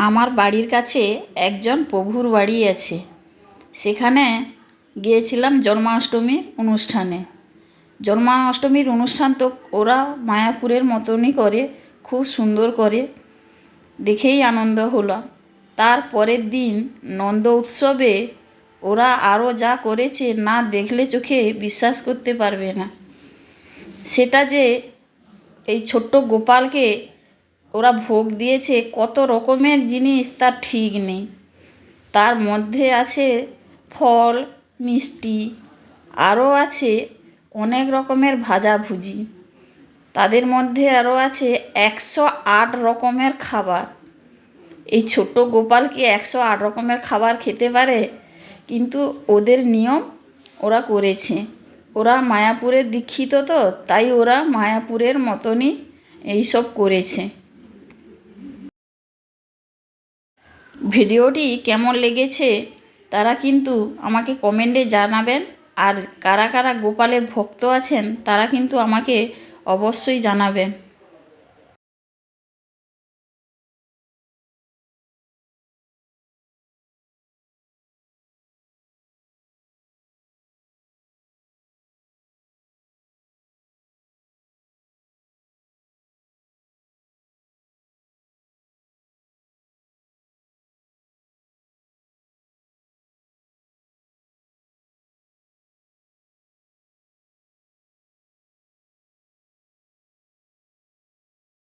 আমার বাড়ির কাছে একজন প্রভুর বাড়ি আছে। সেখানে গিয়েছিলাম জন্মাষ্টমীর অনুষ্ঠানে। জন্মাষ্টমীর অনুষ্ঠান তো ওরা মায়াপুরের মতনই করে, খুব সুন্দর করে, দেখেই আনন্দ হলো। তার পরের দিন নন্দ উৎসবে ওরা আরও যা করেছে, না দেখলে চোখে বিশ্বাস করতে পারবে না। সেটা যে এই ছোট্ট গোপালকে ওরা ভোগ দিয়েছে, কত রকমের জিনিস তার ঠিক নেই। তার মধ্যে আছে ফল, মিষ্টি, আরও আছে অনেক রকমের ভাজাভুজি। তাদের মধ্যে আরও আছে 108 রকমের খাবার। এই ছোট্ট গোপাল কি 108 রকমের খাবার খেতে পারে? কিন্তু ওদের নিয়ম ওরা করেছে। ওরা মায়াপুরের দীক্ষিত, তো তাই ওরা মায়াপুরের মতনই এইসব করেছে। ভিডিওটি কেমন লেগেছে তারা কিন্তু আমাকে কমেন্টে জানাবেন। আর কারা কারা গোপালের ভক্ত আছেন তারা কিন্তু আমাকে অবশ্যই জানাবেন।